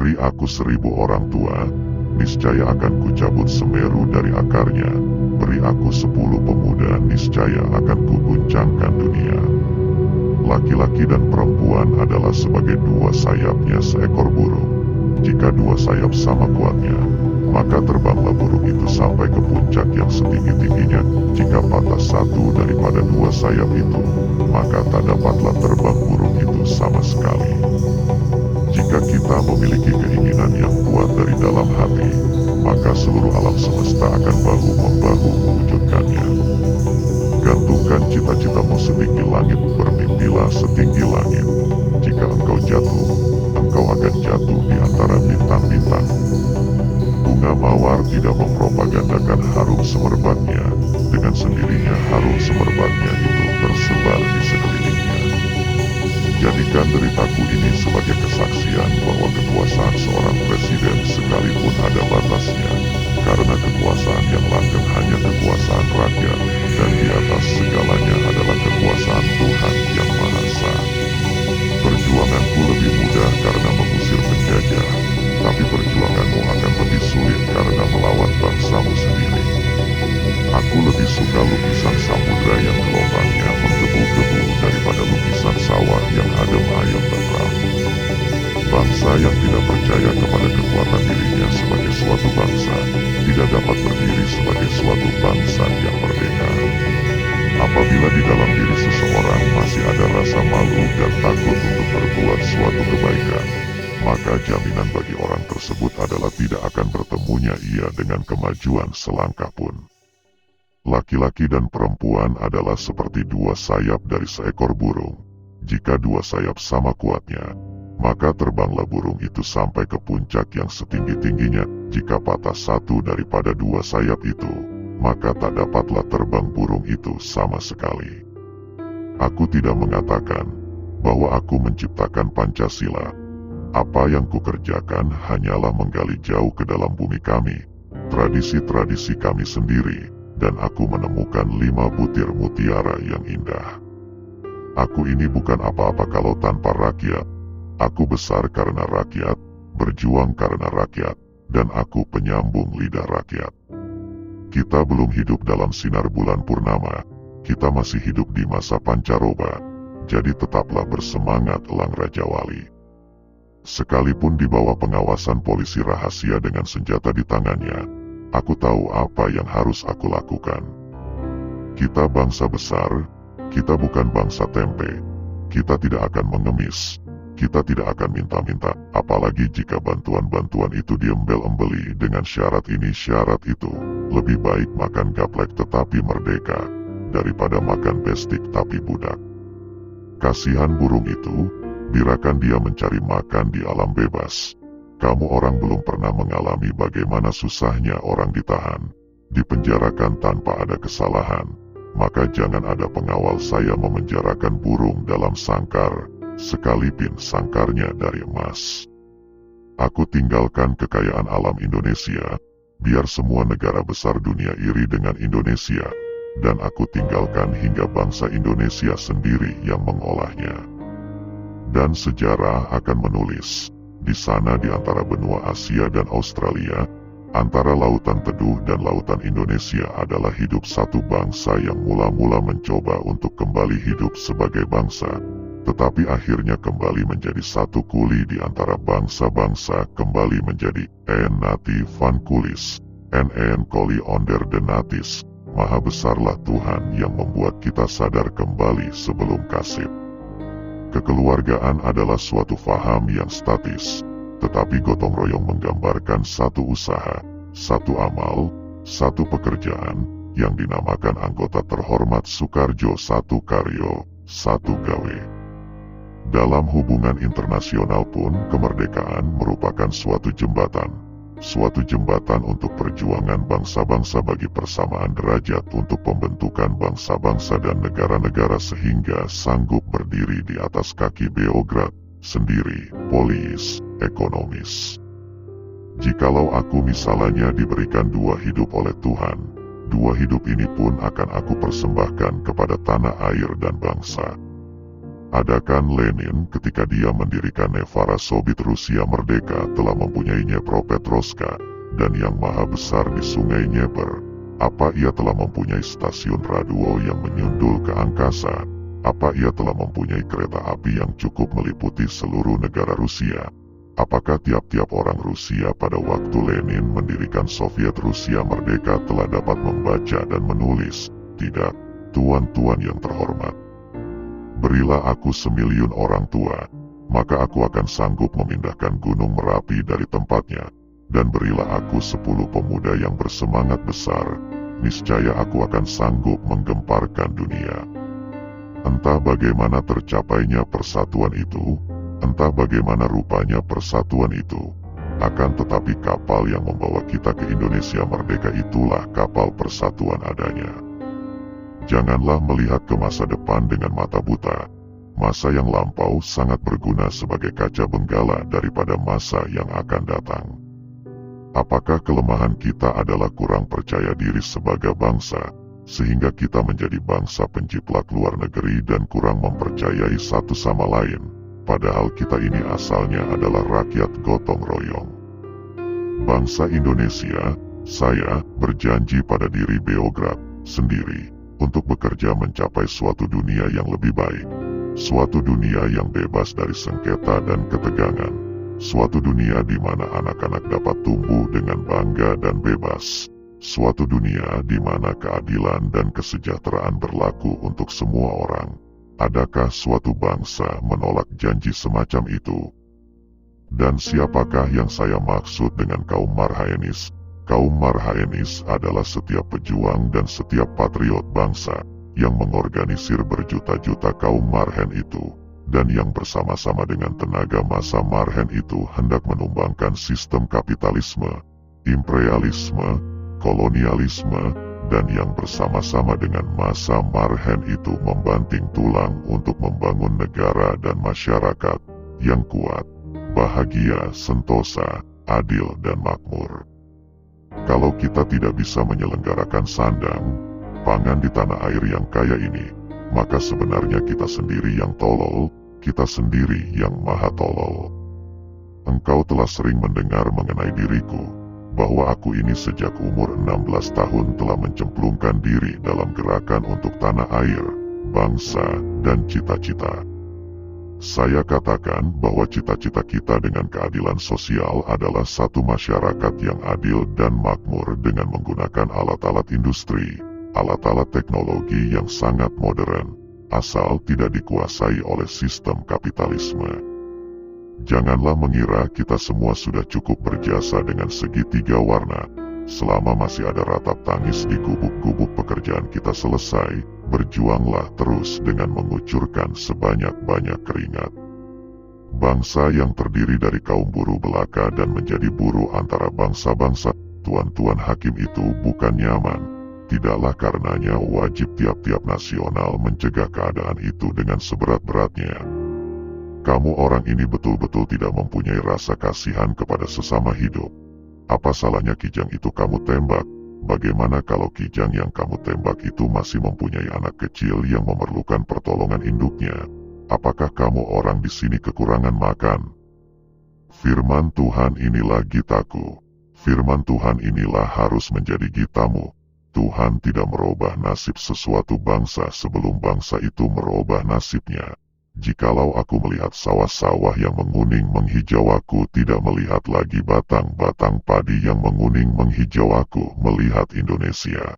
Beri aku 1000 orang tua, niscaya akan kucabut Semeru dari akarnya. Beri aku 10 pemuda, niscaya akan kuguncangkan dunia. Laki-laki dan perempuan adalah sebagai dua sayapnya seekor burung. Jika dua sayap sama kuatnya, maka terbanglah burung itu sampai ke puncak yang setinggi-tingginya. Jika patah satu daripada dua sayap itu, maka tak dapatlah terbang burung itu sama sekali. Jika kita memiliki keinginan yang kuat dari dalam hati, maka seluruh alam semesta akan bahu-membahu mewujudkannya. Gantungkan cita-citamu setinggi langit, bermimpilah setinggi langit. Jika engkau jatuh, engkau akan jatuh di antara bintang-bintang. Bunga mawar tidak mempropagandakan harum semerbaknya, dengan sendirinya harum semerbaknya itu tersebar di sekelilingnya. Jadikan deritaku ini sebagai kesaksian bahwa kekuasaan seorang presiden sekalipun ada batasnya, karena kekuasaan yang langgeng hanya kekuasaan rakyat, dan di atas segalanya adalah kekuasaan Tuhan yang Maha Esa. Perjuanganku lebih mudah karena mengusir penjajah, tapi perjuanganmu akan lebih sulit karena melawan bangsamu sendiri. Aku lebih suka lukisan samudra yang gelombangnya menggebu-gebu daripada lukisan sawah yang adem ayem tentram. Bangsa yang tidak percaya kepada kekuatan dirinya sebagai suatu bangsa, tidak dapat berdiri sebagai suatu bangsa yang merdeka. Apabila di dalam diri seseorang masih ada rasa malu dan takut untuk berbuat suatu kebaikan, maka jaminan bagi orang tersebut adalah tidak akan bertemunya ia dengan kemajuan selangkah pun. Laki-laki dan perempuan adalah seperti dua sayap dari seekor burung. Jika dua sayap sama kuatnya, maka terbanglah burung itu sampai ke puncak yang setinggi-tingginya. Jika patah satu daripada dua sayap itu, maka tak dapatlah terbang burung itu sama sekali. Aku tidak mengatakan bahwa aku menciptakan Pancasila. Apa yang kukerjakan hanyalah menggali jauh ke dalam bumi kami, tradisi-tradisi kami sendiri, dan aku menemukan 5 butir mutiara yang indah. Aku ini bukan apa-apa kalau tanpa rakyat. Aku besar karena rakyat, berjuang karena rakyat, dan aku penyambung lidah rakyat. Kita belum hidup dalam sinar bulan purnama, kita masih hidup di masa pancaroba, jadi tetaplah bersemangat Elang Raja Wali. Sekalipun di bawah pengawasan polisi rahasia dengan senjata di tangannya, aku tahu apa yang harus aku lakukan. Kita bangsa besar, kita bukan bangsa tempe. Kita tidak akan mengemis, kita tidak akan minta-minta, apalagi jika bantuan-bantuan itu diembel-embeli dengan syarat ini syarat itu. Lebih baik makan gaplek tetapi merdeka, daripada makan bestik tapi budak. Kasihan burung itu, biarkan dia mencari makan di alam bebas. Kamu orang belum pernah mengalami bagaimana susahnya orang ditahan, dipenjarakan tanpa ada kesalahan, maka jangan ada pengawal saya memenjarakan burung dalam sangkar, sekalipun sangkarnya dari emas. Aku tinggalkan kekayaan alam Indonesia, biar semua negara besar dunia iri dengan Indonesia, dan aku tinggalkan hingga bangsa Indonesia sendiri yang mengolahnya. Dan sejarah akan menulis, di sana di antara benua Asia dan Australia, antara lautan Teduh dan lautan Indonesia adalah hidup satu bangsa yang mula-mula mencoba untuk kembali hidup sebagai bangsa, tetapi akhirnya kembali menjadi satu kuli di antara bangsa-bangsa, kembali menjadi En nati van kulis, en koli onder de natis. Maha besarlah Tuhan yang membuat kita sadar kembali sebelum kasib. Kekeluargaan adalah suatu faham yang statis, tetapi gotong royong menggambarkan satu usaha, satu amal, satu pekerjaan, yang dinamakan anggota terhormat Soekarjo satu karyo, satu gawe. Dalam hubungan internasional pun kemerdekaan merupakan suatu jembatan untuk perjuangan bangsa-bangsa bagi persamaan derajat untuk pembentukan bangsa-bangsa dan negara-negara sehingga sanggup berdiri di atas kaki Beograd sendiri, polis, ekonomis. Jikalau aku misalnya diberikan 2 hidup oleh Tuhan, 2 hidup ini pun akan aku persembahkan kepada tanah air dan bangsa. Adakan Lenin ketika dia mendirikan Nevara Soviet Rusia merdeka telah mempunyai Dnepropetrovska dan yang maha besar di sungai Dnieper? Apa ia telah mempunyai stasiun radio yang menyundul ke angkasa? Apa ia telah mempunyai kereta api yang cukup meliputi seluruh negara Rusia? Apakah tiap-tiap orang Rusia pada waktu Lenin mendirikan Soviet Rusia merdeka telah dapat membaca dan menulis? Tidak, tuan-tuan yang terhormat. Berilah aku 1.000.000 orang tua, maka aku akan sanggup memindahkan Gunung Merapi dari tempatnya. Dan berilah aku 10 pemuda yang bersemangat besar, niscaya aku akan sanggup menggemparkan dunia. Entah bagaimana tercapainya persatuan itu, entah bagaimana rupanya persatuan itu, akan tetapi kapal yang membawa kita ke Indonesia merdeka itulah kapal persatuan adanya. Janganlah melihat ke masa depan dengan mata buta. Masa yang lampau sangat berguna sebagai kaca benggala daripada masa yang akan datang. Apakah kelemahan kita adalah kurang percaya diri sebagai bangsa, sehingga kita menjadi bangsa penjiplak luar negeri dan kurang mempercayai satu sama lain, padahal kita ini asalnya adalah rakyat gotong royong. Bangsa Indonesia, saya berjanji pada diri Beograd sendiri untuk bekerja mencapai suatu dunia yang lebih baik, suatu dunia yang bebas dari sengketa dan ketegangan, suatu dunia di mana anak-anak dapat tumbuh dengan bangga dan bebas, suatu dunia di mana keadilan dan kesejahteraan berlaku untuk semua orang. Adakah suatu bangsa menolak janji semacam itu? Dan siapakah yang saya maksud dengan kaum marhaenis? Kaum marhaenis adalah setiap pejuang dan setiap patriot bangsa yang mengorganisir berjuta-juta kaum marhen itu, dan yang bersama-sama dengan tenaga massa marhen itu hendak menumbangkan sistem kapitalisme, imperialisme, kolonialisme, dan yang bersama-sama dengan massa marhen itu membanting tulang untuk membangun negara dan masyarakat yang kuat, bahagia, sentosa, adil, dan makmur. Kalau kita tidak bisa menyelenggarakan sandang, pangan di tanah air yang kaya ini, maka sebenarnya kita sendiri yang tolol, kita sendiri yang maha tolol. Engkau telah sering mendengar mengenai diriku, bahwa aku ini sejak umur 16 tahun telah mencemplungkan diri dalam gerakan untuk tanah air, bangsa, dan cita-cita. Saya katakan bahwa cita-cita kita dengan keadilan sosial adalah satu masyarakat yang adil dan makmur dengan menggunakan alat-alat industri, alat-alat teknologi yang sangat modern, asal tidak dikuasai oleh sistem kapitalisme. Janganlah mengira kita semua sudah cukup berjasa dengan segitiga warna. Selama masih ada ratap tangis di gubuk-gubuk pekerjaan kita selesai, berjuanglah terus dengan mengucurkan sebanyak-banyak keringat. Bangsa yang terdiri dari kaum buruh belaka dan menjadi buruh antara bangsa-bangsa, tuan-tuan hakim itu bukan nyaman. Tidaklah karenanya wajib tiap-tiap nasional mencegah keadaan itu dengan seberat-beratnya. Kamu orang ini betul-betul tidak mempunyai rasa kasihan kepada sesama hidup. Apa salahnya kijang itu kamu tembak? Bagaimana kalau kijang yang kamu tembak itu masih mempunyai anak kecil yang memerlukan pertolongan induknya? Apakah kamu orang di sini kekurangan makan? Firman Tuhan inilah gitaku. Firman Tuhan inilah harus menjadi gitamu. Tuhan tidak merubah nasib sesuatu bangsa sebelum bangsa itu merubah nasibnya. Jikalau aku melihat sawah-sawah yang menguning menghijau, aku tidak melihat lagi batang-batang padi yang menguning menghijau, aku melihat Indonesia.